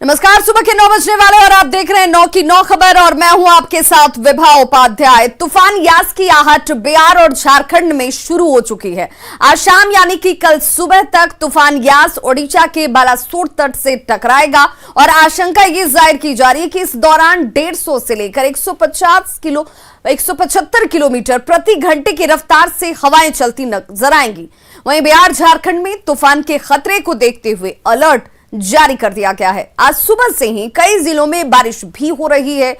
नमस्कार, सुबह के 9 बजने वाले और आप देख रहे हैं 9 की 9 खबर और मैं हूं आपके साथ विभा उपाध्याय। तूफान यास की आहट बिहार और झारखंड में शुरू हो चुकी है। आज शाम यानी कि कल सुबह तक तूफान यास ओडिशा के बालासोर तट से टकराएगा और आशंका ये जाहिर की जा रही है कि इस दौरान 150 से लेकर 175 किलोमीटर प्रति घंटे की रफ्तार से हवाएं चलती नजर आएंगी। वहीं बिहार झारखंड में तूफान के खतरे को देखते हुए अलर्ट जारी कर दिया गया है। आज सुबह से ही कई जिलों में बारिश भी हो रही है।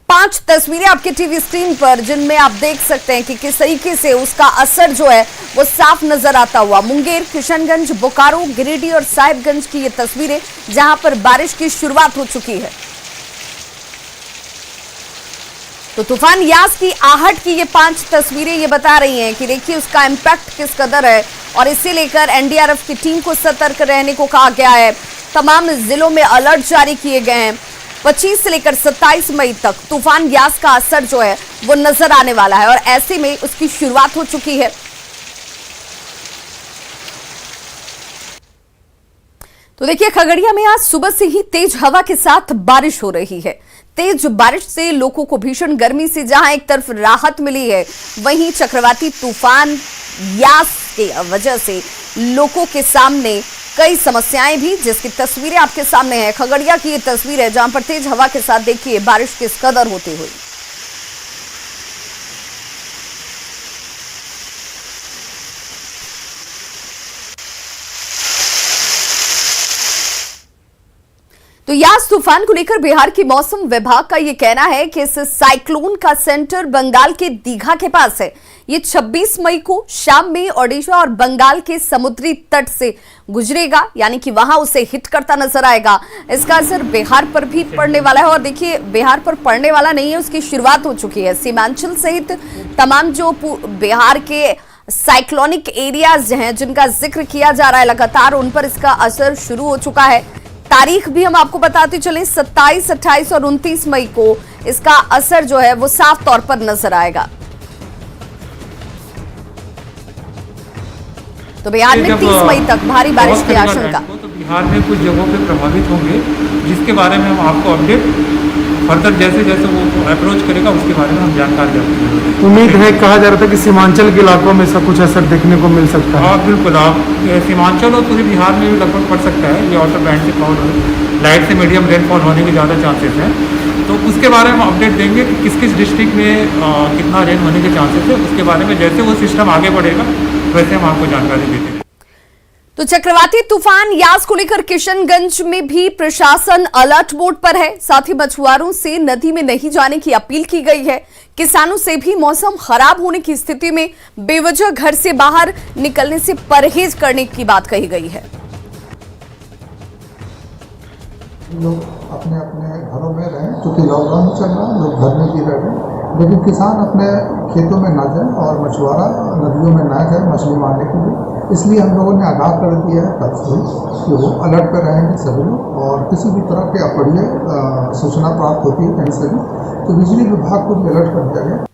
5 तस्वीरें आपके टीवी स्क्रीन पर जिनमें आप देख सकते हैं कि किस तरीके से उसका असर जो है वो साफ नजर आता हुआ। मुंगेर, किशनगंज, बोकारो, गिरिडीह और साहिबगंज की ये तस्वीरें जहां पर बारिश की शुरुआत हो चुकी है। तो तूफान यास की आहट की ये 5 तस्वीरें ये बता रही हैं कि देखिए उसका इंपैक्ट किस कदर है और इसे लेकर एनडीआरएफ की टीम को सतर्क रहने को कहा गया है। तमाम जिलों में अलर्ट जारी किए गए हैं। 25 से लेकर 27 मई तक तूफान यास का असर जो है वो नजर आने वाला है और ऐसे में उसकी शुरुआत हो चुकी है। तो देखिए खगड़िया में आज सुबह से ही तेज हवा के साथ बारिश हो रही है। तेज बारिश से लोगों को भीषण गर्मी से जहां एक तरफ राहत मिली है, वहीं चक्रवाती तूफान यास के वजह से लोगों के सामने कई समस्याएं भी, जिसकी तस्वीरें आपके सामने है। खगड़िया की ये तस्वीर है जहां पर तेज हवा के साथ देखिए बारिश किस कदर होती हुई। तो यास तूफान को लेकर बिहार की मौसम विभाग का यह कहना है कि इस साइक्लोन का सेंटर बंगाल के दीघा के पास है। ये 26 मई को शाम में ओडिशा और बंगाल के समुद्री तट से गुजरेगा, यानी कि वहां उसे हिट करता नजर आएगा। इसका असर बिहार पर भी पड़ने वाला है और देखिए बिहार पर पड़ने वाला नहीं है, उसकी शुरुआत हो चुकी है। सीमांचल सहित तमाम जो बिहार के साइक्लोनिक एरियाज हैं जिनका जिक्र किया जा रहा है लगातार, उन पर इसका असर शुरू हो चुका है। तारीख भी हम आपको बताते चलें, 27, 28 और 29 मई को इसका असर जो है वो साफ तौर पर नजर आएगा। तो बिहार में 30 मई तक भारी बारिश की आशंका। तो बिहार में कुछ जगहों पे प्रभावित होंगे, जिसके बारे में हम आपको अपडेट फर्दर जैसे जैसे वो अप्रोच करेगा उसके बारे में हम जानकारी देंगे। उम्मीद है, कहा जा रहा था कि सीमांचल के इलाकों में सब कुछ असर देखने को मिल सकता है। हाँ बिल्कुल, आप सीमांचल और पूरे बिहार में भी लगभग पड़ सकता है। ये आउटर बैंड से लाइट से मीडियम रेनफॉल होने के ज़्यादा चांसेस हैं। तो उसके बारे में हम अपडेट देंगे कि किस किस डिस्ट्रिक्ट में कितना रेन होने के चांसेस है। उसके बारे में जैसे वो सिस्टम आगे बढ़ेगा वैसे हम आपको जानकारी देते हैं। तो चक्रवाती तूफान यास को लेकर किशनगंज में भी प्रशासन अलर्ट मोड पर है। साथ ही मछुआरों से नदी में नहीं जाने की अपील की गई है। किसानों से भी मौसम खराब होने की स्थिति में बेवजह घर से बाहर निकलने से परहेज करने की बात कही गई है। लोग अपने अपने घरों में रहें, क्योंकि लॉकडाउन चल रहा है, लोग घर में ही रह रहे हैं। लेकिन किसान अपने खेतों में ना जाए और मछुआरा नदियों में ना जाए मछली मारने के लिए। इसलिए हम लोगों ने आगाह कर दिया है कल से कि वो अलर्ट पर रहेंगे सभी लोग, और किसी भी तरह के अप्रिय सूचना प्राप्त होती है कहीं से भी तो बिजली विभाग को भी अलर्ट कर दिया गया।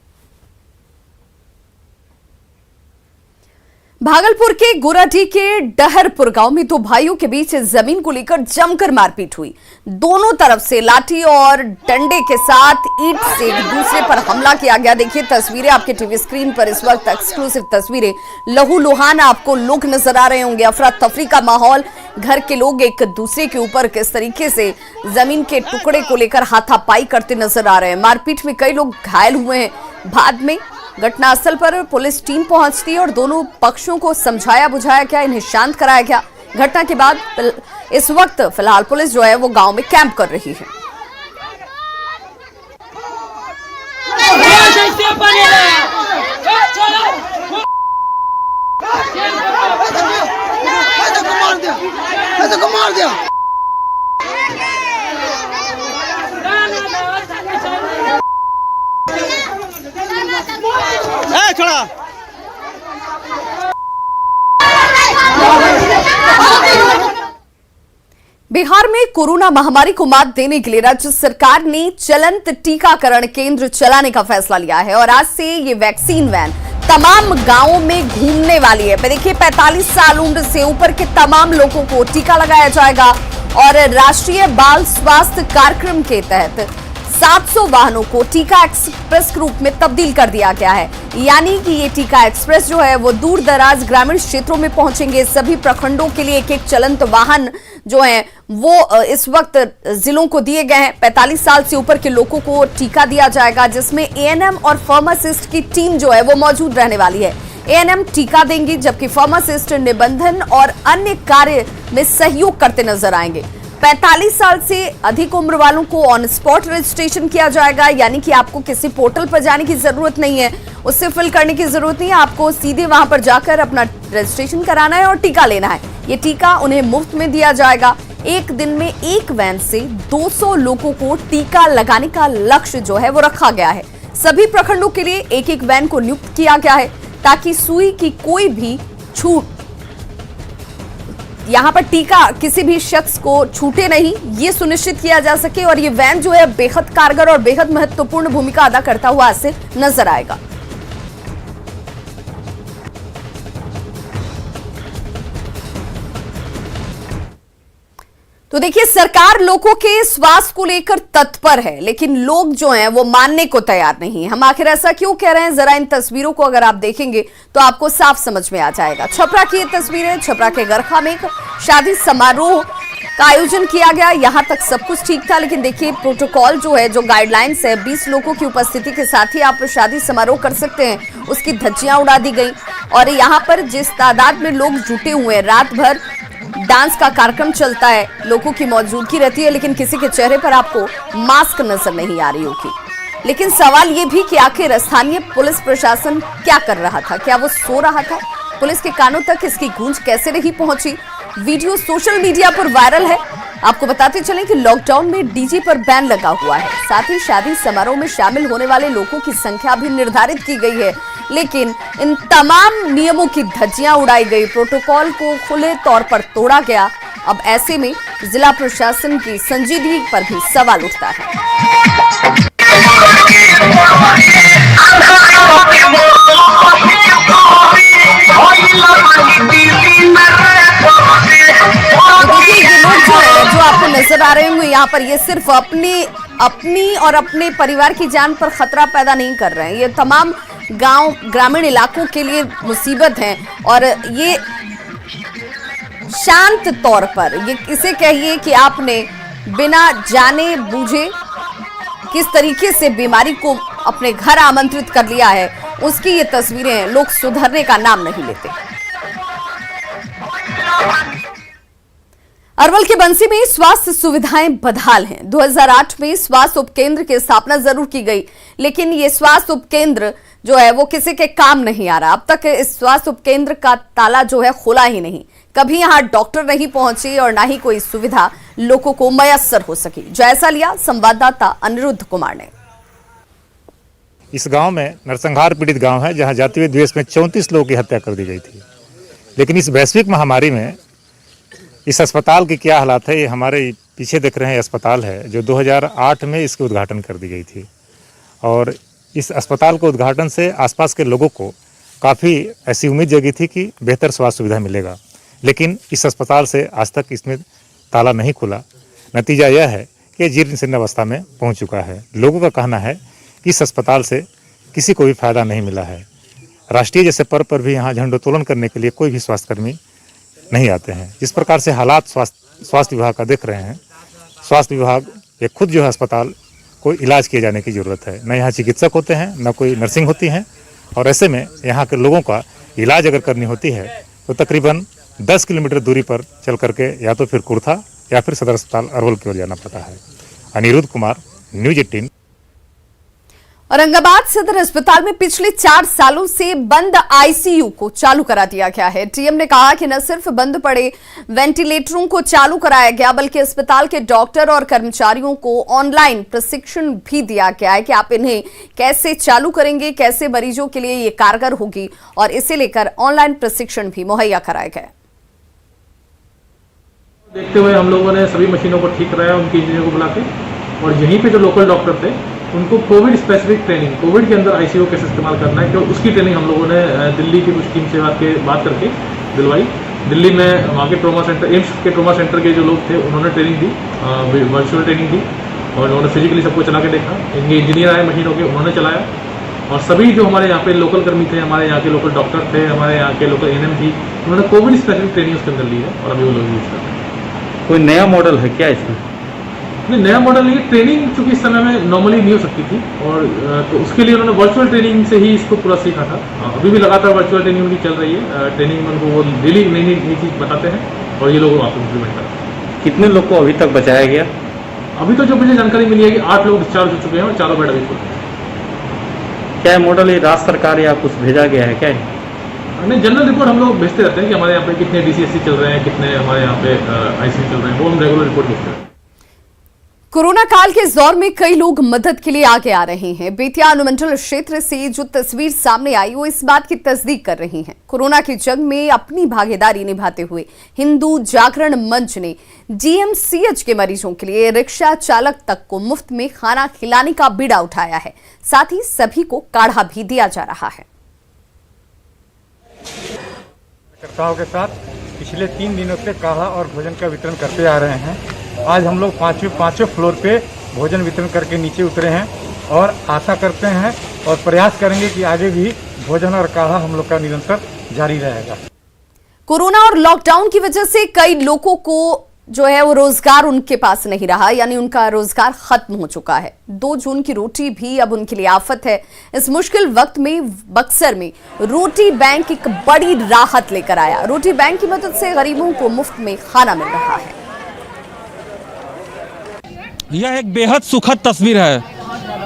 भागलपुर के गोराडीह के डहरपुर गांव में 2 भाइयों के बीच जमीन को लेकर जमकर मारपीट हुई। दोनों तरफ से लाठी और डंडे के साथ ईंट से एक दूसरे पर हमला किया गया। देखिए तस्वीरें आपके टीवी स्क्रीन पर इस वक्त एक्सक्लूसिव तस्वीरें। लहूलुहान आपको लोग नजर आ रहे होंगे, अफरा तफरी का माहौल। घर के लोग एक दूसरे के ऊपर किस तरीके से जमीन के टुकड़े को लेकर हाथापाई करते नजर आ रहे हैं। मारपीट में कई लोग घायल हुए हैं। बाद में घटनास्थल पर पुलिस टीम पहुंचती है और दोनों पक्षों को समझाया बुझाया गया, इन्हें शांत कराया गया। घटना के बाद इस वक्त फिलहाल पुलिस जो है वो गांव में कैंप कर रही है। बिहार में कोरोना महामारी को मात देने के लिए राज्य सरकार ने चलंत टीकाकरण केंद्र चलाने का फैसला लिया है और आज से ये वैक्सीन वैन तमाम गांवों में घूमने वाली है। देखिए 45 साल उम्र से ऊपर के तमाम लोगों को टीका लगाया जाएगा और राष्ट्रीय बाल स्वास्थ्य कार्यक्रम के तहत 700 वाहनों को टीका एक्सप्रेस के रूप में तब्दील कर दिया गया है। यानी कि ये टीका एक्सप्रेस जो है वो दूर दराज ग्रामीण क्षेत्रों में पहुंचेंगे। सभी प्रखंडों के लिए एक एक चलंत वाहन जो है वो इस वक्त जिलों को दिए गए हैं। 45 साल से ऊपर के लोगों को टीका दिया जाएगा, जिसमें एएनएम और फार्मासिस्ट की टीम जो है वो मौजूद रहने वाली है। एएनएम टीका देंगी, जबकि फार्मासिस्ट निबंधन और अन्य कार्य में सहयोग करते नजर आएंगे। 45 साल से अधिक उम्र वालों को ऑन स्पॉट रजिस्ट्रेशन किया जाएगा, यानी कि आपको किसी पोर्टल पर जाने की जरूरत नहीं है, उससे फिल करने की जरूरत नहीं है। आपको सीधे वहां पर जाकर अपना रजिस्ट्रेशन कराना है और टीका लेना है। ये टीका उन्हें मुफ्त में दिया जाएगा। एक दिन में एक वैन से 200 लोगों को टीका लगाने का लक्ष्य जो है वो रखा गया है। सभी प्रखंडों के लिए एक एक वैन को नियुक्त किया गया है, ताकि सुई की कोई भी छूट, यहां पर टीका किसी भी शख्स को छूटे नहीं, ये सुनिश्चित किया जा सके। और ये वैन जो है बेहद कारगर और बेहद महत्वपूर्ण भूमिका अदा करता हुआ ऐसे नजर आएगा। तो देखिए, सरकार लोगों के स्वास्थ्य को लेकर तत्पर है, लेकिन लोग जो हैं वो मानने को तैयार नहीं है। हम आखिर ऐसा क्यों कह रहे हैं, जरा इन तस्वीरों को अगर आप देखेंगे तो आपको साफ समझ में आ जाएगा। छपरा की ये तस्वीरें, छपरा के गरखा में एक शादी समारोह का आयोजन किया गया। यहां तक सब कुछ ठीक था, लेकिन देखिए प्रोटोकॉल जो है, जो गाइडलाइंस है, 20 लोगों की उपस्थिति के साथ ही आप शादी समारोह कर सकते हैं, उसकी धज्जियां उड़ा दी गई। और यहाँ पर जिस तादाद में लोग जुटे हुए हैं, रात भर डांस का कार्यक्रम चलता है, लोगों की मौजूदगी रहती है, लेकिन किसी के चेहरे पर आपको मास्क नजर नहीं आ रही होगी। लेकिन सवाल ये भी कि आखिर स्थानीय पुलिस प्रशासन क्या कर रहा था? क्या वो सो रहा था? पुलिस के कानों तक इसकी गूंज कैसे नहीं पहुंची? वीडियो सोशल मीडिया पर वायरल है। आपको बताते चलें कि लॉकडाउन में डीजे पर बैन लगा हुआ है, साथ ही शादी समारोह में शामिल होने वाले लोगों की संख्या भी निर्धारित की गई है, लेकिन इन तमाम नियमों की धज्जियां उड़ाई गई, प्रोटोकॉल को खुले तौर पर तोड़ा गया। अब ऐसे में जिला प्रशासन की संजीदगी पर भी सवाल उठता है। जो आपको नजर आ रहे होंगे यहाँ पर, ये सिर्फ अपनी और अपने परिवार की जान पर खतरा पैदा नहीं कर रहे हैं, ये तमाम गांव ग्रामीण इलाकों के लिए मुसीबत है। और ये शांत तौर पर, ये इसे कहिए कि आपने बिना जाने बूझे किस तरीके से बीमारी को अपने घर आमंत्रित कर लिया है, उसकी ये तस्वीरें लोग सुधरने का नाम नहीं लेते। अरवल के बंसी में स्वास्थ्य सुविधाएं बदहाल हैं। 2008 में स्वास्थ्य उपकेंद्र की स्थापना जरूर की गई, लेकिन ये स्वास्थ्य उपकेंद्र जो है वो किसी के काम नहीं आ रहा। अब तक इस स्वास्थ्य उपकेंद्र का ताला जो है खुला ही नहीं, कभी यहां डॉक्टर नहीं पहुंचे और ना ही कोई सुविधा लोगों को मयस्सर हो सकी। जायजा लिया संवाददाता अनिरुद्ध कुमार ने। इस गांव में नरसंहार पीड़ित गांव है, जहां जातीय द्वेष में 34 लोगों की हत्या कर दी गई थी। लेकिन इस वैश्विक महामारी में इस अस्पताल के क्या हालात है, ये हमारे पीछे देख रहे हैं अस्पताल है, जो 2008 में इसके उद्घाटन कर दी गई थी। और इस अस्पताल के उद्घाटन से आसपास के लोगों को काफ़ी ऐसी उम्मीद जगी थी कि बेहतर स्वास्थ्य सुविधा मिलेगा, लेकिन इस अस्पताल से आज तक इसमें ताला नहीं खुला। नतीजा यह है कि जीर्ण शीर्ण अवस्था में पहुंच चुका है। लोगों का कहना है कि इस अस्पताल से किसी को भी फायदा नहीं मिला है। राष्ट्रीय जैसे पर्व पर भी यहाँ झंडोत्तोलन करने के लिए कोई भी स्वास्थ्यकर्मी नहीं आते हैं। जिस प्रकार से हालात स्वास्थ्य विभाग का देख रहे हैं, स्वास्थ्य विभाग ये खुद जो है अस्पताल को इलाज किए जाने की ज़रूरत है। न यहाँ चिकित्सक होते हैं, न कोई नर्सिंग होती हैं, और ऐसे में यहाँ के लोगों का इलाज अगर करनी होती है तो तकरीबन 10 किलोमीटर दूरी पर चल करके या तो फिर कुर्था या फिर सदर अस्पताल अरवल की ओर जाना पड़ता है। अनिरुद्ध कुमार, न्यूज 18। औरंगाबाद सदर अस्पताल में पिछले 4 सालों से बंद आईसीयू को चालू करा दिया गया है। डीएम ने कहा कि न सिर्फ बंद पड़े वेंटिलेटरों को चालू कराया गया, बल्कि अस्पताल के डॉक्टर और कर्मचारियों को ऑनलाइन प्रशिक्षण भी दिया गया है कि आप इन्हें कैसे चालू करेंगे, कैसे मरीजों के लिए ये कारगर होगी, और इसे लेकर ऑनलाइन प्रशिक्षण भी मुहैया कराए गए। देखते हुए हम लोगों ने सभी मशीनों को ठीक कराया, उनके इंजीनियर को बुला के, और यहीं पे जो लोकल डॉक्टर थे उनको कोविड स्पेसिफिक ट्रेनिंग, कोविड के अंदर आईसीयू कैसे इस्तेमाल करना है, क्योंकि उसकी ट्रेनिंग हम लोगों ने दिल्ली की कुछ टीम से बात करके दिलवाई। दिल्ली में वहाँ के ट्रॉमा सेंटर, एम्स के ट्रॉमा सेंटर के जो लोग थे उन्होंने ट्रेनिंग दी, वर्चुअल ट्रेनिंग दी और उन्होंने फिजिकली सबको चला के देखा। इनके इंजीनियर आए मशीनों के, उन्होंने चलाया और सभी जो हमारे यहाँ पे लोकल कर्मी थे, हमारे यहाँ के लोकल डॉक्टर थे, हमारे यहाँ के लोकल एएनएम थी, उन्होंने कोविड स्पेसिफिक ट्रेनिंग उसके अंदर ली है और अभी वो लोग यूज़ कर रहे हैं। कोई नया मॉडल है क्या इसमें? नहीं, नया मॉडल नहीं, ट्रेनिंग चूँकि इस समय में नॉर्मली नहीं हो सकती थी और तो उसके लिए उन्होंने वर्चुअल ट्रेनिंग से ही इसको पूरा सीखा था। अभी भी लगातार वर्चुअल ट्रेनिंग उनकी चल रही है। ट्रेनिंग में उनको वो डेली नई नई चीज़ बताते हैं और ये लोग वापस इम्प्लीमेंट करते हैं। कितने लोग को अभी तक बचाया गया? अभी तो जो मुझे जानकारी मिली है कि 8 लोग डिस्चार्ज हो चुके हैं और 4 बेड अभी खुले हैं। क्या मॉडल ये राज्य सरकार या कुछ भेजा गया है क्या? नहीं, जनरल रिपोर्ट हम लोग भेजते रहते हैं कि हमारे यहाँ पे कितने DCSC चल रहे हैं, कितने हमारे यहाँ पे ICU चल रहे हैं, वो हम रेगुलर रिपोर्ट भेजते हैं। कोरोना काल के इस दौर में कई लोग मदद के लिए आगे आ रहे हैं। बेतिया अनुमंडल क्षेत्र से जो तस्वीर सामने आई वो इस बात की तस्दीक कर रही है। कोरोना की जंग में अपनी भागीदारी निभाते हुए हिंदू जागरण मंच ने GMCH के मरीजों के लिए रिक्शा चालक तक को मुफ्त में खाना खिलाने का बीड़ा उठाया है। साथ ही सभी को काढ़ा भी दिया जा रहा है। कार्यकर्ताओं के साथ पिछले 3 दिनों से काढ़ा और भोजन का वितरण करते आ रहे हैं। आज हम लोग पांचवें फ्लोर पे भोजन वितरण करके नीचे उतरे हैं और आशा करते हैं और प्रयास करेंगे कि आगे भी भोजन और काढ़ा हम लोग का निरंतर जारी रहेगा। कोरोना और लॉकडाउन की वजह से कई लोगों को जो है वो रोजगार उनके पास नहीं रहा, यानी उनका रोजगार खत्म हो चुका है। 2 जून की रोटी भी अब उनके लिए आफत है। इस मुश्किल वक्त में बक्सर में रोटी बैंक एक बड़ी राहत लेकर आया। रोटी बैंक की मदद से गरीबों को मुफ्त में खाना मिल रहा है। यह एक बेहद सुखद तस्वीर है।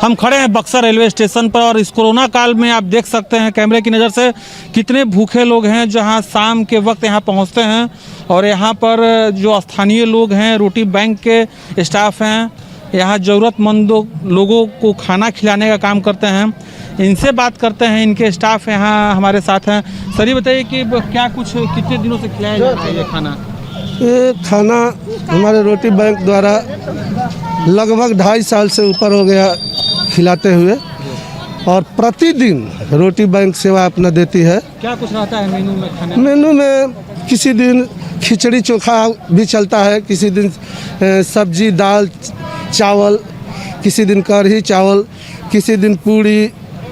हम खड़े हैं बक्सर रेलवे स्टेशन पर और इस कोरोना काल में आप देख सकते हैं कैमरे की नज़र से कितने भूखे लोग हैं जहां शाम के वक्त यहां पहुंचते हैं और यहां पर जो स्थानीय लोग हैं, रोटी बैंक के स्टाफ हैं, यहां ज़रूरतमंदों लोगों को खाना खिलाने का काम करते हैं। इनसे बात करते हैं, इनके स्टाफ यहाँ हमारे साथ हैं। सर ये बताइए कि क्या कुछ कितने दिनों से खिलाया जा रहा है ये खाना? ये खाना हमारे रोटी बैंक द्वारा लगभग 2.5 साल से ऊपर हो गया खिलाते हुए और प्रतिदिन रोटी बैंक सेवा अपना देती है। क्या कुछ रहता है मेनू में खाने? मेनू में किसी दिन खिचड़ी चोखा भी चलता है, किसी दिन सब्जी दाल चावल, किसी दिन कढ़ी चावल, किसी दिन पूड़ी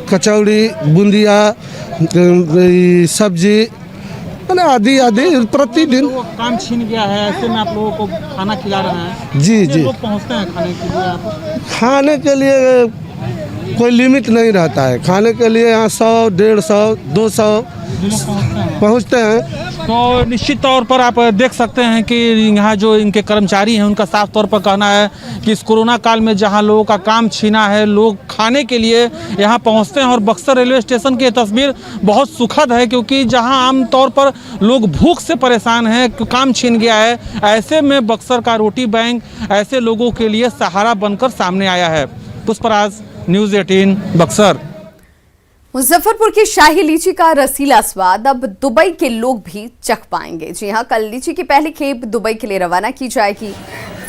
कचौड़ी बूंदिया सब्जी आदि आदि प्रतिदिन। काम छीन गया है, ऐसे में आप लोगों को खाना खिला रहे हैं? जी जी, लोग पहुंचते हैं खाने के लिए? आप खाने के लिए कोई लिमिट नहीं रहता है। खाने के लिए यहाँ 100, 150, 200 पहुँचते हैं। तो निश्चित तौर पर आप देख सकते हैं कि यहाँ जो इनके कर्मचारी हैं उनका साफ तौर पर कहना है कि इस कोरोना काल में जहाँ लोगों का काम छीना है, लोग खाने के लिए यहाँ पहुँचते हैं। और बक्सर रेलवे स्टेशन की तस्वीर बहुत सुखद है क्योंकि जहाँ आम तौर पर लोग भूख से परेशान हैं, काम छीन गया है, ऐसे में बक्सर का रोटी बैंक ऐसे लोगों के लिए सहारा बनकर सामने आया है। पुष्पराज, न्यूज़ 18 बक्सर। मुजफ्फरपुर की शाही लीची का रसीला स्वाद अब दुबई के लोग भी चख पाएंगे। जी हां, कल लीची की पहली खेप दुबई के लिए रवाना की जाएगी।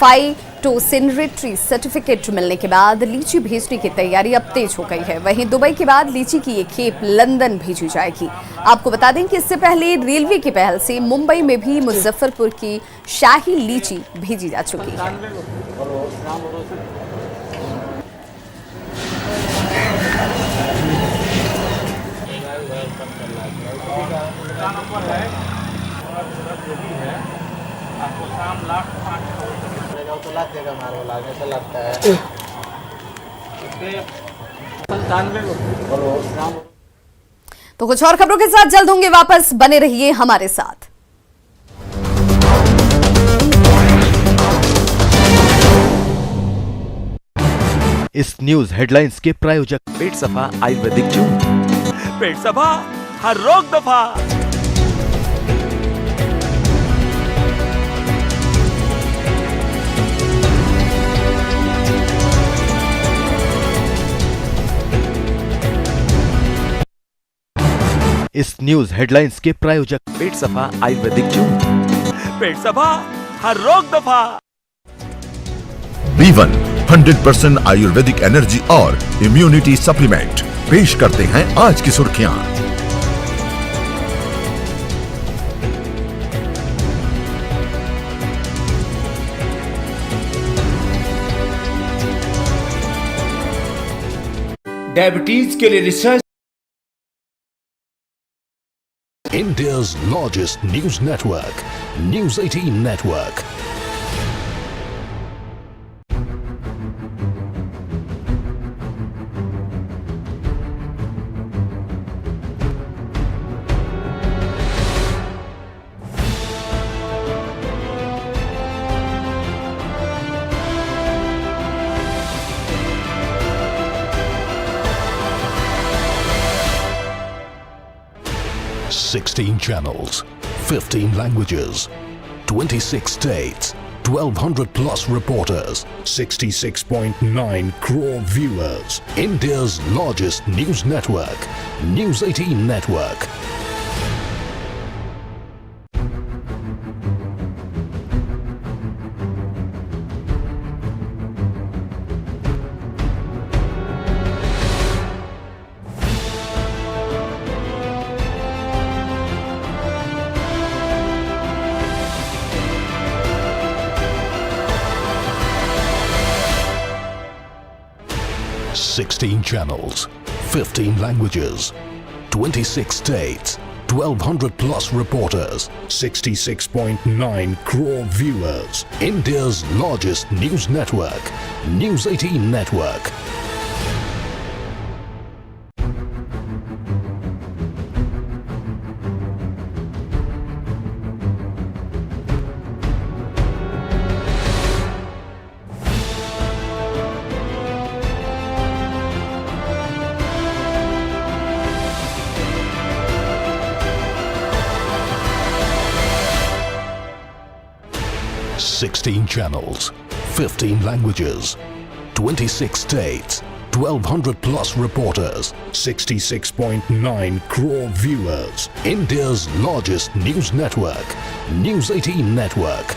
फाइटोसैनिटरी सर्टिफिकेट मिलने के बाद लीची भेजने की तैयारी अब तेज हो गई है। वहीं दुबई के बाद लीची की ये खेप लंदन भेजी जाएगी। आपको बता दें कि इससे पहले रेलवे की पहल से मुंबई में भी मुजफ्फरपुर की शाही लीची भेजी जा चुकी है। तो कुछ और खबरों के साथ जल्द होंगे वापस, बने रहिए हमारे साथ। इस न्यूज हेडलाइंस के प्रायोजक पेट सफा आयुर्वेदिक चूर्ण। पेट सफा, हर रोग दफा। इस न्यूज हेडलाइंस के प्रायोजक पेट सफा आयुर्वेदिक चूर्ण। पेट सफा, हर रोग दफा। B1 100% आयुर्वेदिक एनर्जी और इम्यूनिटी सप्लीमेंट पेश करते हैं आज की सुर्खियां। डायबिटीज के लिए research. India's largest news network, News 18 Network. Sixteen channels, 15 languages, 26 states, 1,200 plus reporters, 66.9 crore viewers. India's largest news network, News 18 Network. Sixteen channels, 15 languages, 26 states, 1,200 plus reporters, 66.9 crore viewers. India's largest news network, News 18 Network. Sixteen channels, 15 languages, 26 states, 1,200 plus reporters, 66.9 crore viewers. India's largest news network, News 18 Network.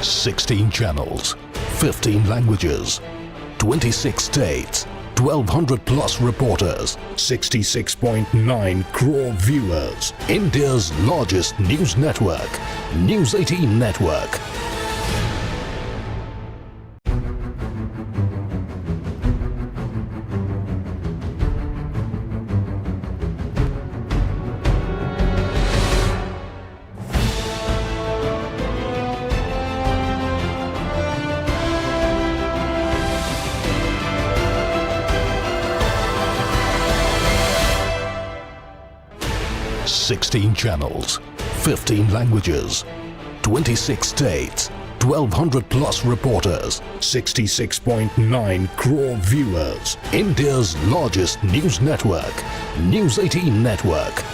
Sixteen channels, 15 languages, 26 states, 1,200 plus reporters, 66.9 crore viewers. India's largest news network, News 18 Network. Sixteen channels, 15 languages, 26 states, 1,200 plus reporters, 66.9 crore viewers. India's largest news network, News 18 Network.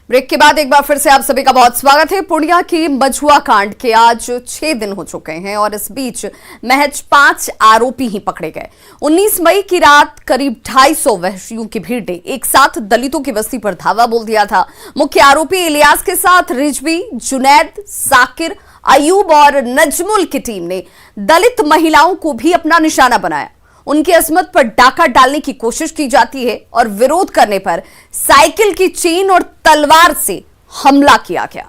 Break के बाद एक बार फिर से आप सभी का बहुत स्वागत है। पूर्णिया की मझुआ कांड के आज 6 दिन हो चुके हैं और इस बीच महज 5 आरोपी ही पकड़े गए। 19 मई की रात करीब 250 वहशियों की भीड़ ने एक साथ दलितों की बस्ती पर धावा बोल दिया था। मुख्य आरोपी इलियास के साथ रिजवी, जुनैद, साकिर, अयूब और नजमुल की टीम ने दलित महिलाओं को भी अपना निशाना बनाया। उनकी अस्मत पर डाका डालने की कोशिश की जाती है और विरोध करने पर साइकिल की चेन और तलवार से हमला किया गया।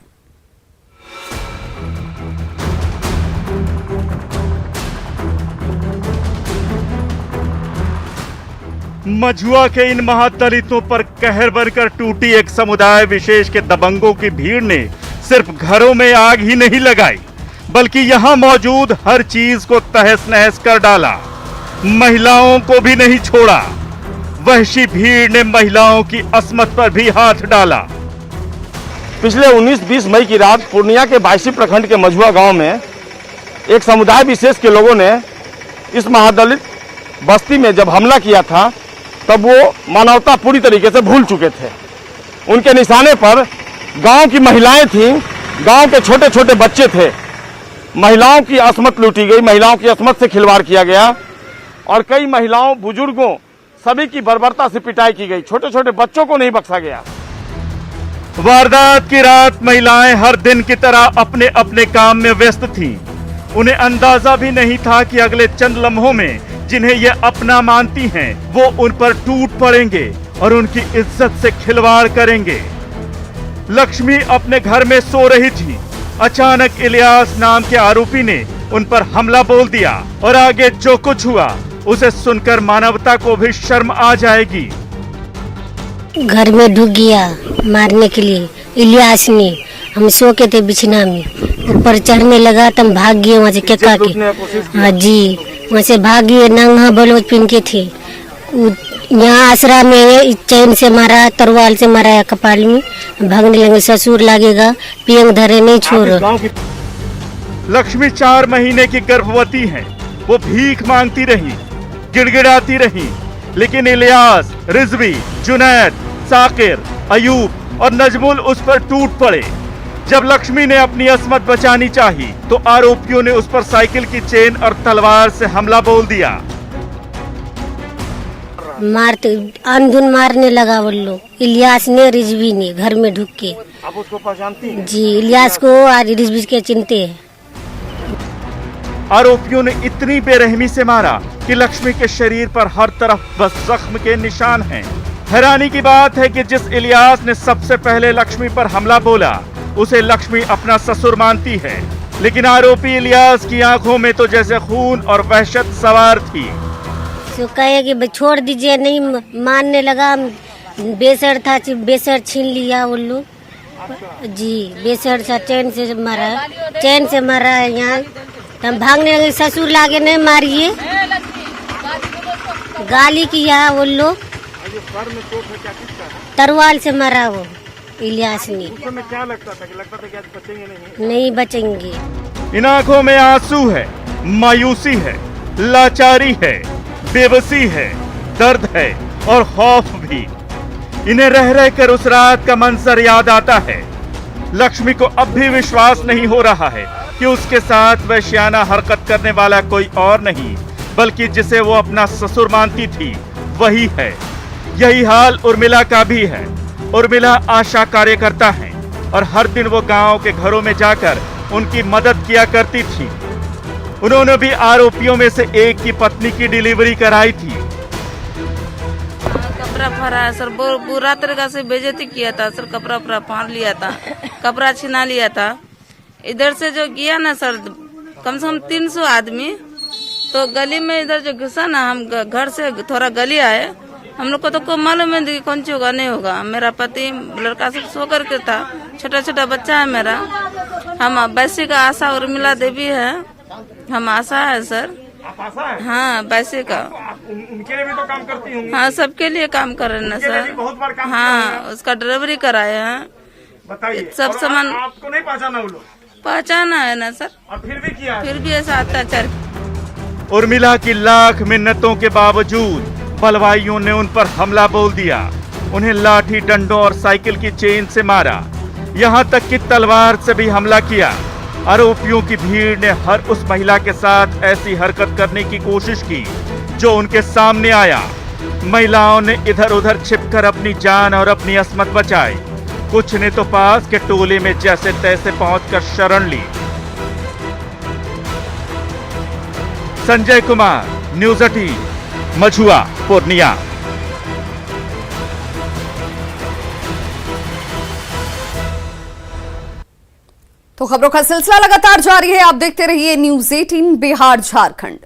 मझुआ के इन महादलितों पर कहर बनकर टूटी एक समुदाय विशेष के दबंगों की भीड़ ने सिर्फ घरों में आग ही नहीं लगाई, बल्कि यहां मौजूद हर चीज को तहस नहस कर डाला। महिलाओं को भी नहीं छोड़ा। वहशी भीड़ ने महिलाओं की अस्मत पर भी हाथ डाला। पिछले 19-20 मई की रात पूर्णिया के 22 प्रखंड के मझुआ गांव में एक समुदाय विशेष के लोगों ने इस महादलित बस्ती में जब हमला किया था तब वो मानवता पूरी तरीके से भूल चुके थे। उनके निशाने पर गांव की महिलाएं थीं, गांव के छोटे छोटे बच्चे थे। महिलाओं की असमत लूटी गई, महिलाओं की असमत से खिलवाड़ किया गया और कई महिलाओं, बुजुर्गों सभी की बर्बरता से पिटाई की गई। छोटे छोटे बच्चों को नहीं बख्शा गया। वारदात की रात महिलाएं हर दिन की तरह अपने अपने काम में व्यस्त थीं। उन्हें अंदाजा भी नहीं था कि अगले चंद लम्हों में जिन्हें ये अपना मानती हैं, वो उन पर टूट पड़ेंगे और उनकी इज्जत से खिलवाड़ करेंगे। लक्ष्मी अपने घर में सो रही थी। अचानक इलियास नाम के आरोपी ने उन पर हमला बोल दिया और आगे जो कुछ हुआ उसे सुनकर मानवता को भी शर्म आ जाएगी। घर में ढुक गया मारने के लिए इलियास ने। हम सो के थे बिछना में, ऊपर चढ़ने लगा तो हम भाग गए वहाँ से केका के। हाँ जी, वहाँ से भाग गए, नंगा बलोच पहन के थे। यहाँ आसरा में चैन से मारा, तरवाल से मारा है कपाल में। भागने लगे, ससुर लागेगा, पियंग धरे नहीं छोड़। लक्ष्मी 4 महीने की गर्भवती है। वो भीख मांगती रही, गिड़गिड़ाती रही, लेकिन इलियास, रिजवी, जुनैद, साकिर, अयूब और नजमुल उस पर टूट पड़े। जब लक्ष्मी ने अपनी असमत बचानी चाही तो आरोपियों ने उस पर साइकिल की चेन और तलवार से हमला बोल दिया। मारते अंधुन मारने लगा वो लोग, इलियास ने, रिजवी ने, घर में ढुक के। आप उसको पहचानती हैं? जी, इलियास को और रिजवी के चिंते हैं। आरोपियों ने इतनी बेरहमी से मारा कि लक्ष्मी के शरीर पर हर तरफ बस जख्म के निशान हैं। हैरानी की बात है कि जिस इलियास ने सबसे पहले लक्ष्मी पर हमला बोला, उसे लक्ष्मी अपना ससुर मानती है, लेकिन आरोपी इलियास की आंखों में तो जैसे खून और वहशत सवार थी। तो कहे कि छोड़ दीजिए, नहीं मानने लगा। बेसर था, बेसर छीन लिया वो लोग। जी, बेसर था, चैन से मारा है यहाँ। हम भागने लगे, ससुर लागे नहीं मारिए, गाली किया वो लोग। तरवाल से मारा वो इलियास ने। क्या लगता था कि आज बचेंगे नहीं बचेंगे। इन आंखों में आंसू है, मायूसी है, लाचारी है, बेबसी है, दर्द है और खौफ भी। इन्हें रह रह कर उस रात का मंजर याद आता है। लक्ष्मी को अब भी विश्वास नहीं हो रहा है कि उसके साथ वैश्याना हरकत करने वाला कोई और नहीं, बल्कि जिसे वो अपना ससुर मानती थी वही है। यही हाल उर्मिला का भी है। उर्मिला आशा कार्यकर्ता है और हर दिन वो गांव के घरों में जाकर उनकी मदद किया करती थी। उन्होंने भी आरोपियों में से एक की पत्नी की डिलीवरी कराई थी। कपड़ा फाड़ा है सर, बुरा तरीका से बेइज्जती किया था सर। कपड़ा फाड़ लिया था, कपड़ा छीना लिया था। इधर से जो गया ना सर, कम से कम 300 आदमी, तो गली में इधर जो घुसा ना, हम घर से थोड़ा गली आए, हम लोग को तो कोई मालूम है कि कौन सी होगा नहीं होगा। मेरा पति लड़का सब सो करके था, छोटा छोटा बच्चा है मेरा। हम वैसे का आशा उर्मिला देवी है, हम आशा है सर। हाँ, वैसे का उनके लिए भी तो काम करती हूँ। हाँ, सबके लिए काम कर रहे हैं सर। बहुत बार काम हाँ, उसका डिलीवरी कराए हैं। बताइए, सब सामान आपको नहीं पहचाना वो लोग? पहचाना है ना सर, और फिर भी किया? फिर भी ऐसा अत्याचार। उर्मिला की लाख मिन्नतों के बावजूद बलवाइयों ने उन पर हमला बोल दिया। उन्हें लाठी, डंडों और साइकिल की चेन से मारा, यहाँ तक कि तलवार से भी हमला किया। आरोपियों की भीड़ ने हर उस महिला के साथ ऐसी हरकत करने की कोशिश की जो उनके सामने आया। महिलाओं ने इधर उधर छिपकर अपनी जान और अपनी असमत बचाई। कुछ ने तो पास के टोले में जैसे तैसे पहुंचकर शरण ली। संजय कुमार, न्यूज़ 18, मझुआ, पूर्णिया। तो खबरों का सिलसिला लगातार जारी है। आप देखते रहिए न्यूज़ 18 बिहार झारखंड।